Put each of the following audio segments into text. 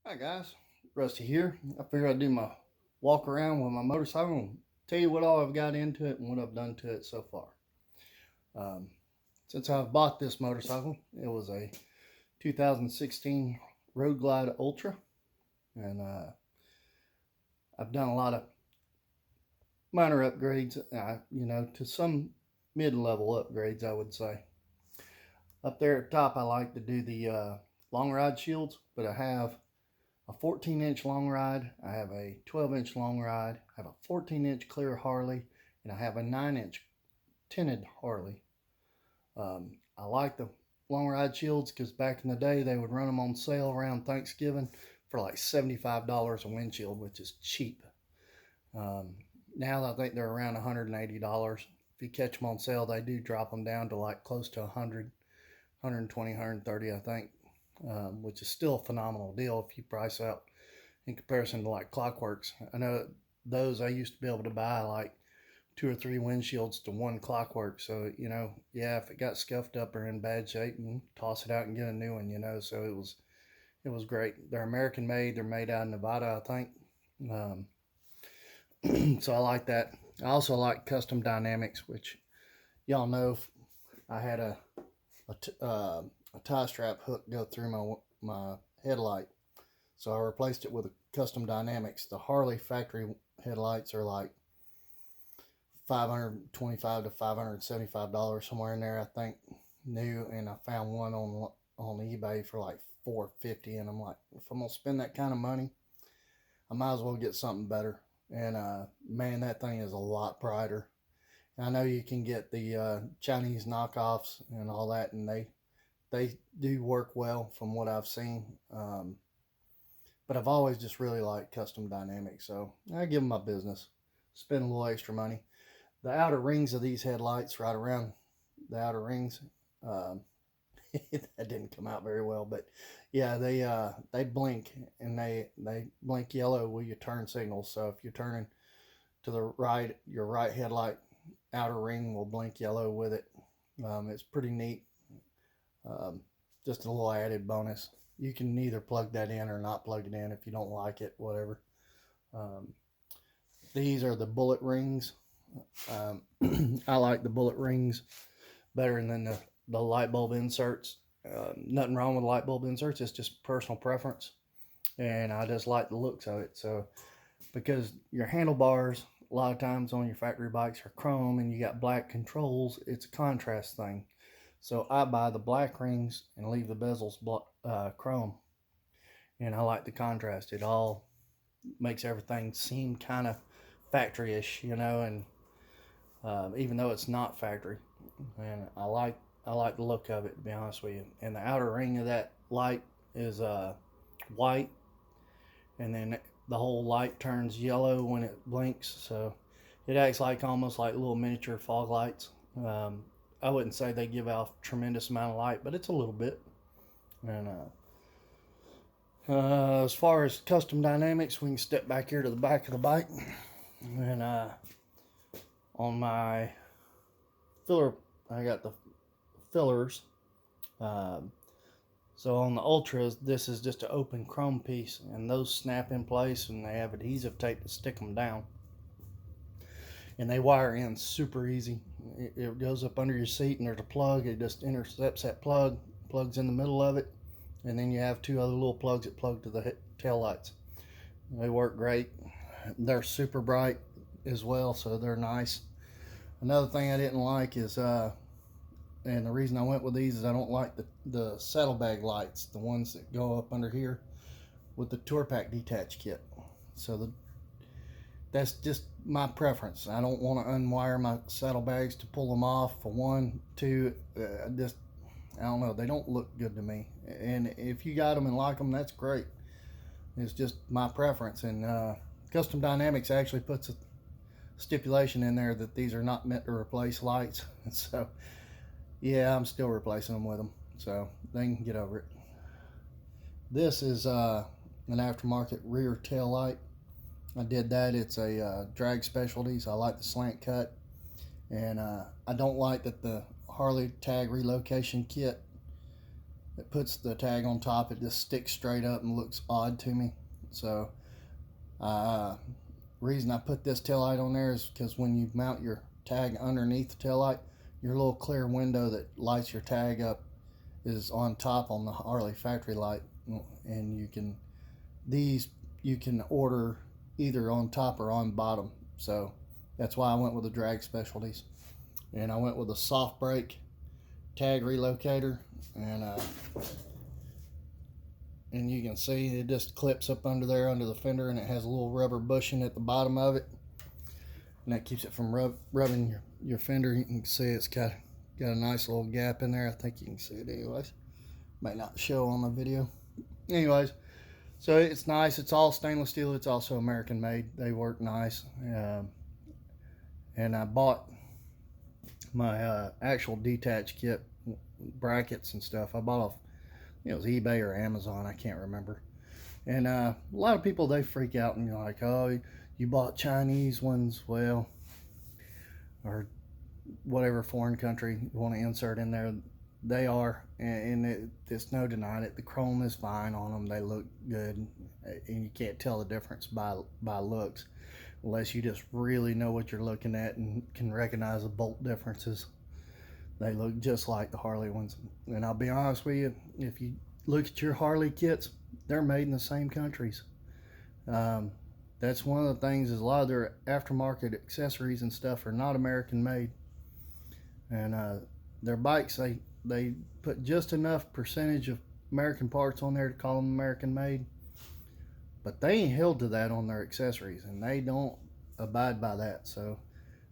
Hi guys, Rusty here. I figured I'd do my walk around with my motorcycle and tell you what all I've got into it and what I've done to it so far. Um, since I've bought this motorcycle, it was a 2016 Road Glide Ultra, and I've done a lot of minor upgrades, to some mid-level upgrades, I would say. Up there at the top, I like to do the long ride shields, but I have a 14-inch long ride, I have a 12-inch long ride, I have a 14-inch clear Harley, and I have a 9-inch tinted Harley. I like the long ride shields because back in the day they would run them on sale around Thanksgiving for like $75 a windshield, which is cheap. Um, Now I think they're around $180. If you catch them on sale, they do drop them down to like close to 100, 120, 130, I think, which is still a phenomenal deal if you price out in comparison to like Clockworks. I know those I used to be able to buy like two or three windshields to one Clockwork. So, yeah, if it got scuffed up or in bad shape, and toss it out and get a new one. So it was great. They're American made. They're made out of Nevada, I think. So I like that. I also like custom dynamics, which y'all know. I had a tie strap hook go through my headlight, so I replaced it with a custom dynamics. The Harley factory headlights are like $525 to $575 somewhere in there, I think, new. And I found one on eBay for like $450, and I'm like, if I'm gonna spend that kind of money, I might as well get something better. And man, that thing is a lot brighter. I know you can get the Chinese knockoffs and all that, and they do work well from what I've seen. But I've always just really liked custom dynamics, so I give them my business. Spend a little extra money. The outer rings of these headlights, right around the outer rings, um, that didn't come out very well, but yeah, they blink, and they blink yellow with your turn signals. So if you're turning to the right, your right headlight outer ring will blink yellow with it. It's pretty neat. Um, just a little added bonus. You can either plug that in or not plug it in if you don't like it, whatever. Um, these are the bullet rings. I like the bullet rings better than the light bulb inserts. Nothing wrong with light bulb inserts. It's just personal preference, and I just like the looks of it. So, because your handlebars a lot of times on your factory bikes are chrome, and you got black controls, it's a contrast thing. So I buy the black rings and leave the bezels chrome, and I like the contrast. It all makes everything seem kind of factory-ish, and even though it's not factory, and I like the look of it, to be honest with you. And the outer ring of that light is white, and then the whole light turns yellow when it blinks, so it acts like almost like little miniature fog lights. I wouldn't say they give off tremendous amount of light, but it's a little bit. And as far as custom dynamics, we can step back here to the back of the bike, and on my filler, I got the fillers. Um, so on the Ultras, this is just an open chrome piece, and those snap in place, and they have adhesive tape to stick them down. And they wire in super easy. It goes up under your seat, and there's a plug. It just intercepts that plug, plugs in the middle of it, and then you have two other little plugs that plug to the tail lights. They work great. They're super bright as well, so they're nice. Another thing I didn't like is, and the reason I went with these is I don't like the saddlebag lights, the ones that go up under here with the Tour Pack Detach Kit. So that's just my preference. I don't want to unwire my saddlebags to pull them off, for one. Two, I don't know, they don't look good to me. And if you got them and like them, that's great. It's just my preference. And Custom Dynamics actually puts a stipulation in there that these are not meant to replace lights. So yeah, I'm still replacing them with them, so they can get over it. This is an aftermarket rear tail light. I did that. It's a Drag Specialties. I like the slant cut, and I don't like that the Harley tag relocation kit it puts the tag on top. It just sticks straight up and looks odd to me. So reason I put this tail light on there is because when you mount your tag underneath the tail light, your little clear window that lights your tag up is on top on the Harley factory light, and you can order either on top or on bottom. So that's why I went with the drag specialties, and I went with a soft brake tag relocator, and you can see it just clips up under there under the fender, and it has a little rubber bushing at the bottom of it, and that keeps it from rubbing your fender. You can see it's got a nice little gap in there. I think you can see it anyways. Might not show on the video. Anyways, so it's nice. It's all stainless steel. It's also American made. They work nice. And I bought my actual Detach Kit brackets and stuff. I bought off, it was eBay or Amazon, I can't remember. And a lot of people, they freak out and you're like, oh, you bought Chinese ones. Well, or whatever foreign country you want to insert in there, they are, and there's no denying it. The chrome is fine on them. They look good, and you can't tell the difference by looks unless you just really know what you're looking at and can recognize the bolt differences. They look just like the Harley ones. And I'll be honest with you, if you look at your Harley kits, they're made in the same countries. That's one of the things, is a lot of their aftermarket accessories and stuff are not American made. And their bikes, they put just enough percentage of American parts on there to call them American made, but they ain't held to that on their accessories, and they don't abide by that. So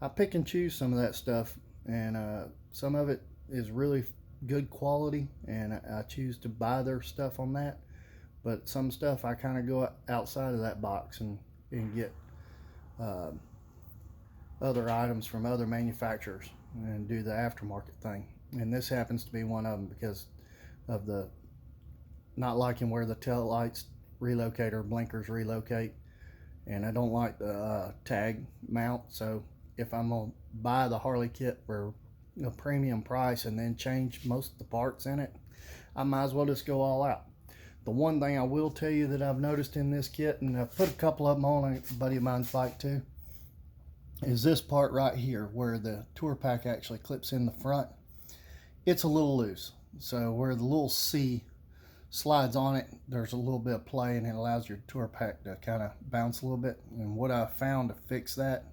I pick and choose some of that stuff, and some of it is really good quality, and I choose to buy their stuff on that. But some stuff I kind of go outside of that box and get other items from other manufacturers and do the aftermarket thing. And this happens to be one of them, because of the not liking where the tail lights relocate or blinkers relocate, and I don't like the tag mount. So if I'm gonna buy the Harley kit for a premium price and then change most of the parts in it, I might as well just go all out. The one thing I will tell you that I've noticed in this kit, and I've put a couple of them on a buddy of mine's bike too, is this part right here where the tour pack actually clips in the front. It's a little loose, so where the little C slides on it, there's a little bit of play, and it allows your tour pack to kind of bounce a little bit. And what I found to fix that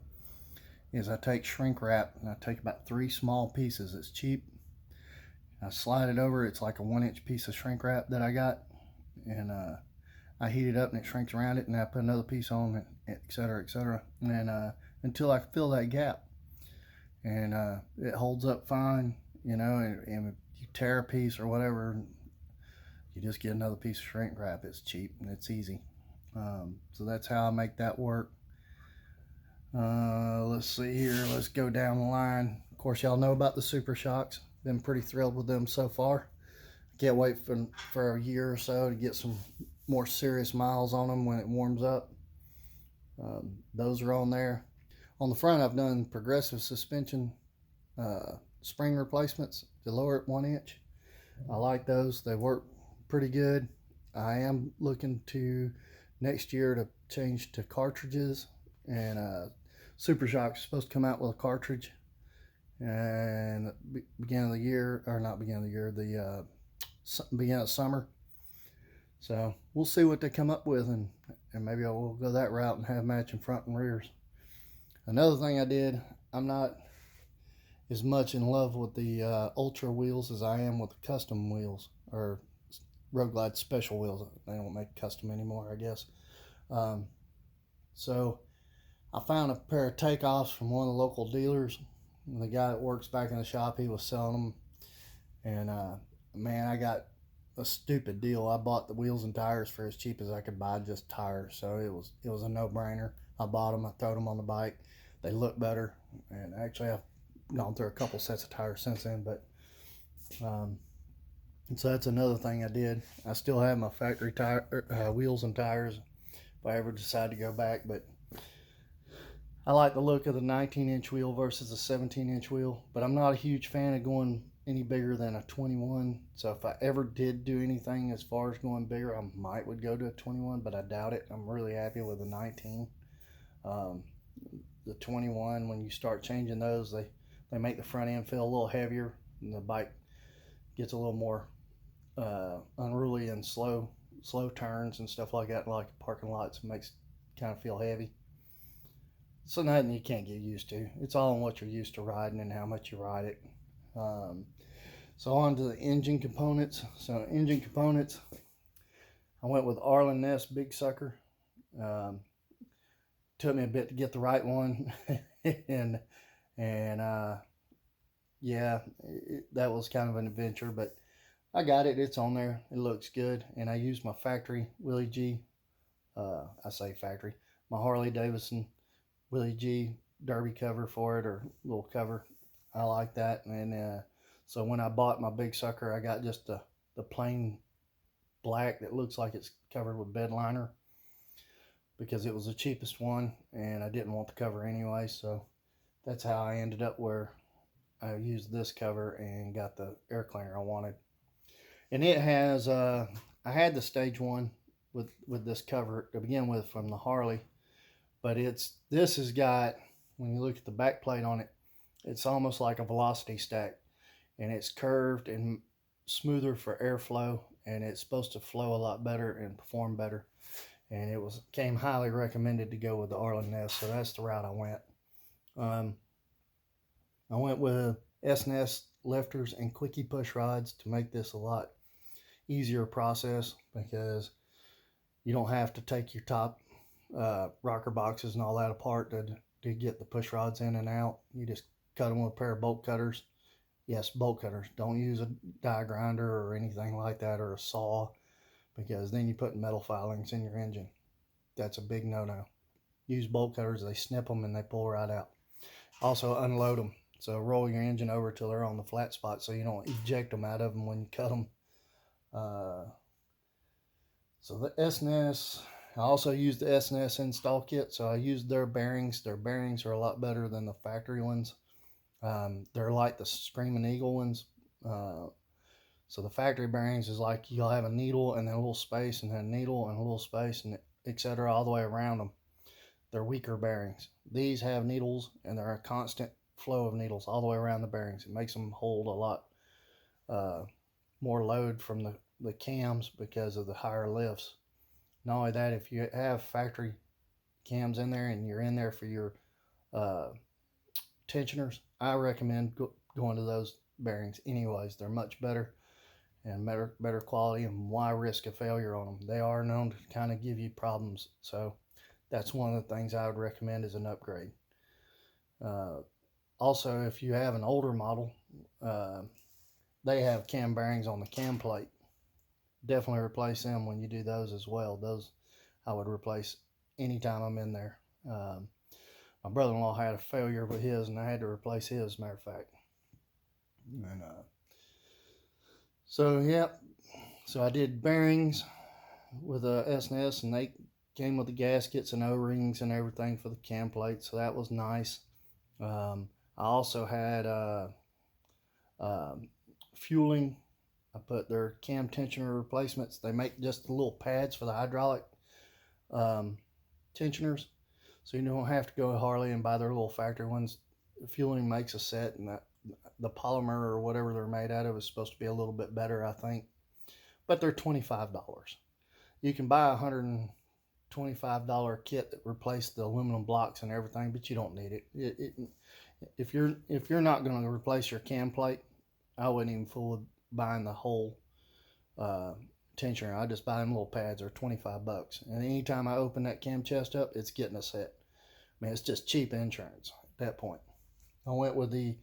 is I take shrink wrap, and I take about 3 small pieces. It's cheap. I slide it over. It's like a 1-inch piece of shrink wrap that I got, and I heat it up and it shrinks around it, and I put another piece on it, etc., and until I fill that gap, and it holds up fine, you know. And if you tear a piece or whatever, you just get another piece of shrink wrap. It's cheap and it's easy. So that's how I make that work. Let's see here. Let's go down the line. Of course, y'all know about the Super Shocks. Been pretty thrilled with them so far. Can't wait for a year or so to get some more serious miles on them when it warms up. Those are on there. On the front, I've done progressive suspension spring replacements to lower it 1 inch. I like those. They work pretty good. I am looking to next year to change to cartridges, and Super Shock's supposed to come out with a cartridge, and beginning of the year, or not beginning of the year, the beginning of summer. So we'll see what they come up with, and maybe I will go that route and have matching front and rears. Another thing I did, I'm not as much in love with the Ultra wheels as I am with the custom wheels, or Road Glide special wheels. They don't make custom anymore, I guess. So I found a pair of takeoffs from one of the local dealers. And the guy that works back in the shop, he was selling them. And man, I got a stupid deal. I bought the wheels and tires for as cheap as I could buy just tires. So it was a no-brainer. I bought them. I throwed them on the bike. They look better. And actually, I've gone through a couple sets of tires since then. But so that's another thing I did. I still have my factory tire wheels and tires if I ever decide to go back. But I like the look of the 19-inch wheel versus a 17-inch wheel. But I'm not a huge fan of going any bigger than a 21. So if I ever did do anything as far as going bigger, I would go to a 21, but I doubt it. I'm really happy with a 19. Um, the 21, when you start changing those, they make the front end feel a little heavier, and the bike gets a little more unruly and slow turns and stuff like that, like parking lots. It makes it kind of feel heavy. So nothing you can't get used to. it's all on what you're used to riding and how much you ride it. um, so on to the engine components. So engine components, I went with Arlen Ness Big Sucker. um, Took me a bit to get the right one. And yeah, that was kind of an adventure, but I got it. It's on there. It looks good. And I used my factory Willie G. I say factory. My Harley Davidson Willie G derby cover for it, or little cover. I like that. And so when I bought my Big Sucker, I got just the plain black that looks like it's covered with bed liner, because it was the cheapest one and I didn't want the cover anyway. So that's how I ended up where I used this cover and got the air cleaner I wanted. And it has I had the stage one with this cover to begin with from the Harley, but this has got, when you look at the back plate on it, it's almost like a velocity stack, and it's curved and smoother for airflow, and it's supposed to flow a lot better and perform better. And it came highly recommended to go with the Arlen Ness, so that's the route I went. I went with S&S lifters and quickie push rods to make this a lot easier process, because you don't have to take your top rocker boxes and all that apart to get the push rods in and out. You just cut them with a pair of bolt cutters. Yes, bolt cutters. Don't use a die grinder or anything like that, or a saw, because then you put metal filings in your engine. That's a big no-no. Use bolt cutters. They snip them and they pull right out. Also unload them. So roll your engine over till they're on the flat spot, so you don't eject them out of them when you cut them. So the S&S, I also used the S&S install kit. So I used their bearings. Their bearings are a lot better than the factory ones. They're like the Screaming Eagle ones. So the factory bearings is like you'll have a needle and then a little space, and then a needle and a little space, and etc. all the way around them. They're weaker bearings. These have needles, and they're a constant flow of needles all the way around the bearings. It makes them hold a lot more load from the cams because of the higher lifts. Not only that, if you have factory cams in there and you're in there for your tensioners, I recommend going to those bearings anyways. They're much better and better quality, and why risk a failure on them? They are known to kind of give you problems. So that's one of the things I would recommend as an upgrade. Also, if you have an older model, they have cam bearings on the cam plate. Definitely replace them when you do those as well. Those I would replace anytime I'm in there. My brother-in-law had a failure with his, and I had to replace his, as a matter of fact. And so yeah, so I did bearings with a S&S, and they came with the gaskets and O-rings and everything for the cam plate, so that was nice. I also had fueling. I put their cam tensioner replacements. They make just the little pads for the hydraulic tensioners, so you don't have to go to Harley and buy their little factory ones. Fueling makes a set, and the polymer or whatever they're made out of is supposed to be a little bit better, I think. But they're $25. You can buy a $125 kit that replaces the aluminum blocks and everything, but you don't need it. If you're not going to replace your cam plate, I wouldn't even fool with buying the whole tensioner. I just buy them little pads. They're $25, and anytime I open that cam chest up, it's getting a set. I mean, it's just cheap insurance at that point. I went with the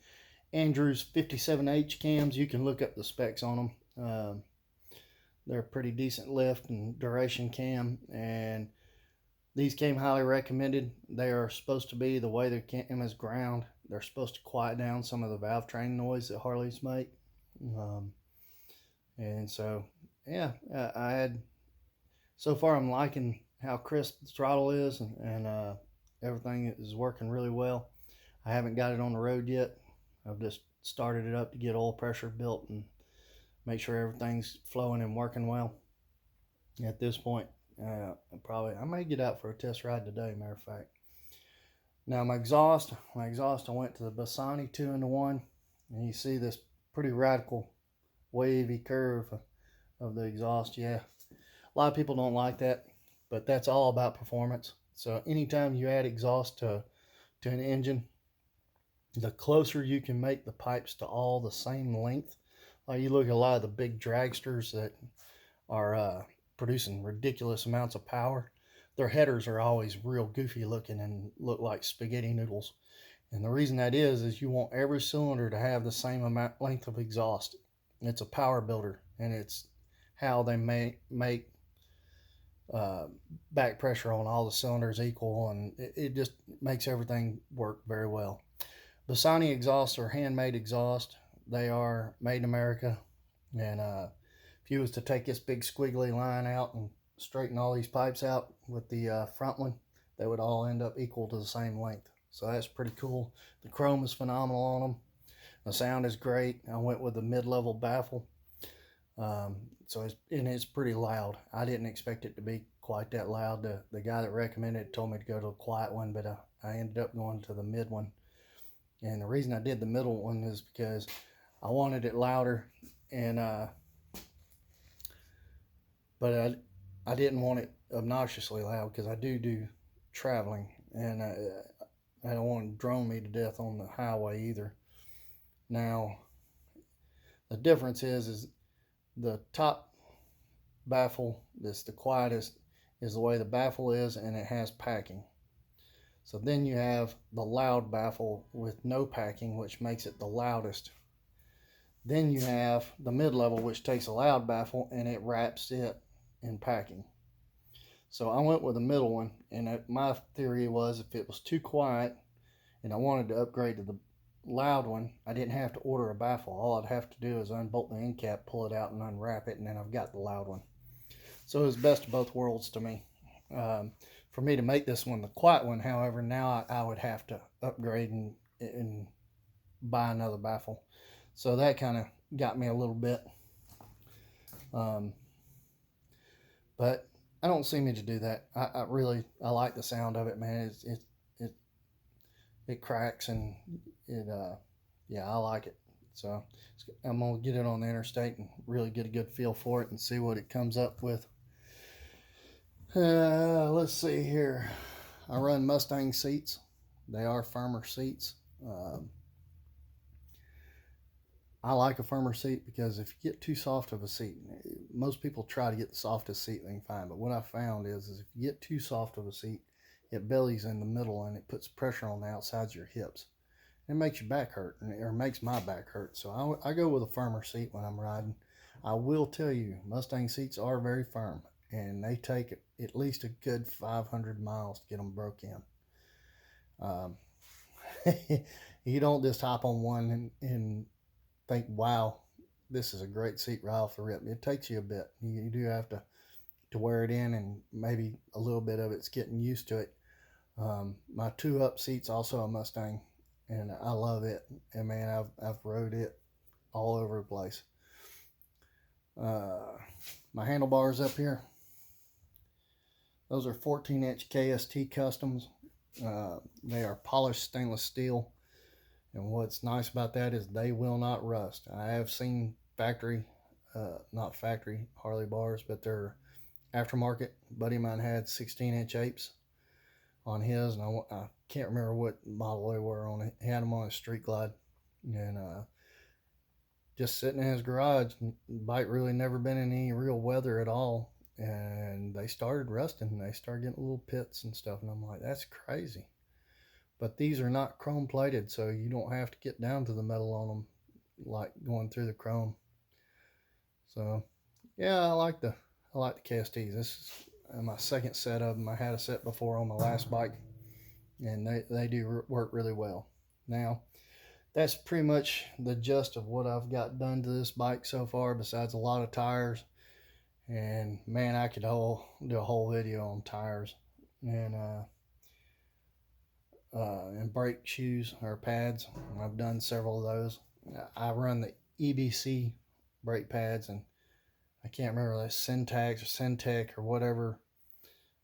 Andrews 57H cams. You can look up the specs on them. They're a pretty decent lift and duration cam, and these came highly recommended. They are supposed to be, the way the cam is ground, they're supposed to quiet down some of the valve train noise that Harleys make. And so, yeah, so far I'm liking how crisp the throttle is, and everything is working really well. I haven't got it on the road yet. I've just started it up to get oil pressure built and make sure everything's flowing and working well. At this point, I may get out for a test ride today, matter of fact. Now my exhaust, I went to the Bassani 2-in-1, and you see this pretty radical wavy curve of the exhaust. Yeah, a lot of people don't like that, but that's all about performance. So anytime you add exhaust to an engine, the closer you can make the pipes to all the same length. Like you look at a lot of the big dragsters that are producing ridiculous amounts of power, their headers are always real goofy looking and look like spaghetti noodles. And the reason that is you want every cylinder to have the same amount length of exhaust. It's a power builder, and it's how they make back pressure on all the cylinders equal, and it just makes everything work very well. Bassani exhausts are handmade exhaust. They are made in America, and if you was to take this big squiggly line out and straighten all these pipes out with the front one, they would all end up equal to the same length. So that's pretty cool. The chrome is phenomenal on them. The sound is great. I went with the mid-level baffle. It's pretty loud. I didn't expect it to be quite that loud. The guy that recommended it told me to go to a quiet one, but I ended up going to the mid one. And the reason I did the middle one is because I wanted it louder, and but I didn't want it obnoxiously loud, because I do traveling, and I don't want to drone me to death on the highway either. Now, the difference is the top baffle, that's the quietest, is the way the baffle is, and it has packing. So then you have the loud baffle with no packing, which makes it the loudest. Then you have the mid-level, which takes a loud baffle and it wraps it in packing. So I went with the middle one, and my theory was if it was too quiet and I wanted to upgrade to the loud one, I didn't have to order a baffle. All I'd have to do is unbolt the end cap, pull it out, and unwrap it, and then I've got the loud one. So it was best of both worlds to me. For me to make this one the quiet one, however, now I would have to upgrade and buy another baffle. So that kind of got me a little bit. But I don't see me to do that. I like the sound of it, man. It cracks, and yeah, I like it. So I'm gonna get it on the interstate and really get a good feel for it and see what it comes up with. Let's see here. I run Mustang seats. They are firmer seats. I like a firmer seat because if you get too soft of a seat, most people try to get the softest seat they can find, but what I found is if you get too soft of a seat, it bellies in the middle and it puts pressure on the outsides of your hips. It makes your back hurt, or makes my back hurt. So I go with a firmer seat when I'm riding. I will tell you, Mustang seats are very firm, and they take at least a good 500 miles to get them broke in. You don't just hop on one and think, wow, this is a great seat right off the rip. It takes you a bit. You do have to wear it in, and maybe a little bit of it's getting used to it. My 2-up seat's also a Mustang, and I love it. And man, I've rode it all over the place. My handlebars up here, those are 14-inch KST Customs. They are polished stainless steel, and what's nice about that is they will not rust. I have seen not factory Harley bars, but they're aftermarket. A buddy of mine had 16-inch apes on his, and I can't remember what model they were on it. He had them on a Street Glide, and just sitting in his garage. Bike really never been in any real weather at all, and they started rusting. They started getting little pits and stuff, and I'm like, that's crazy. But these are not chrome plated, so you don't have to get down to the metal on them like going through the chrome. So yeah, I like the KSTs. This is my second set of them. I had a set before on my last bike, and they do work really well. Now, that's pretty much the gist of what I've got done to this bike so far, besides a lot of tires. And man, I could do a whole video on tires and brake shoes or pads. I've done several of those, I run the EBC brake pads, and I can't remember that's Syntax or Syntec or whatever.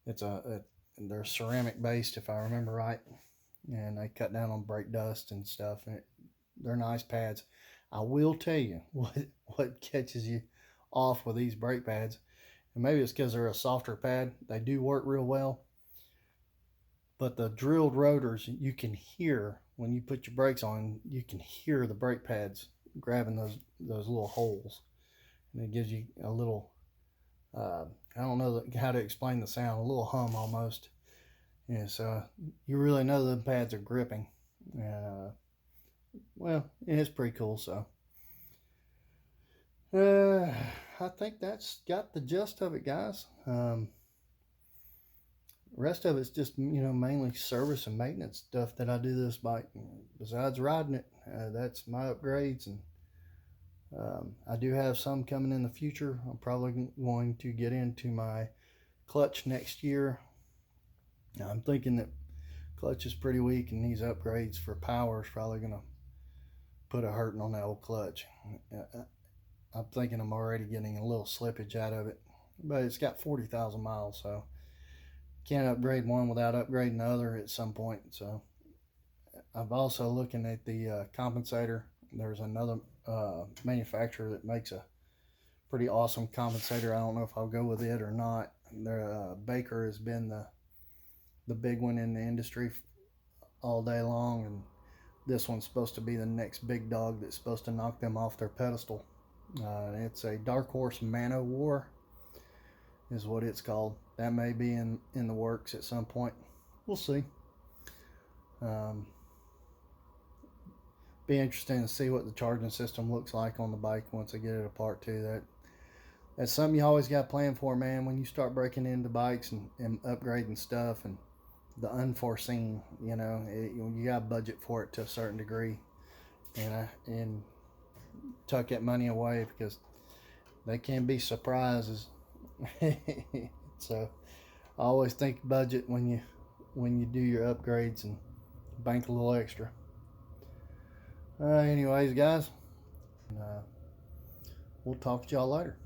They're ceramic based if I remember right, and they cut down on brake dust and stuff. And they're nice pads. I will tell you what catches you off with these brake pads, and maybe it's because they're a softer pad. They do work real well, but the drilled rotors, you can hear when you put your brakes on. You can hear the brake pads grabbing those little holes, and it gives you a little. I don't know how to explain the sound. A little hum almost. Yeah, so you really know the pads are gripping, and well, it's pretty cool. So I think that's got the gist of it, guys. Rest of it's just mainly service and maintenance stuff that I do this bike. Besides riding it, that's my upgrades, and I do have some coming in the future. I'm probably going to get into my clutch next year. Now, I'm thinking that clutch is pretty weak, and these upgrades for power is probably going to put a hurting on that old clutch. I'm thinking I'm already getting a little slippage out of it, but it's got 40,000 miles, so can't upgrade one without upgrading the other at some point. So I'm also looking at the compensator. There's another manufacturer that makes a pretty awesome compensator. I don't know if I'll go with it or not. Their Baker has been the big one in the industry all day long, and this one's supposed to be the next big dog that's supposed to knock them off their pedestal. It's a Dark Horse Mano War is what it's called. That may be in the works at some point. We'll see. Be interesting to see what the charging system looks like on the bike once I get it apart too. That's something you always got planned for, man, when you start breaking into bikes and upgrading stuff, and the unforeseen, you got to budget for it to a certain degree, and tuck that money away, because they can be surprises. So I always think budget when you do your upgrades, and bank a little extra. Anyways, guys, we'll talk to y'all later.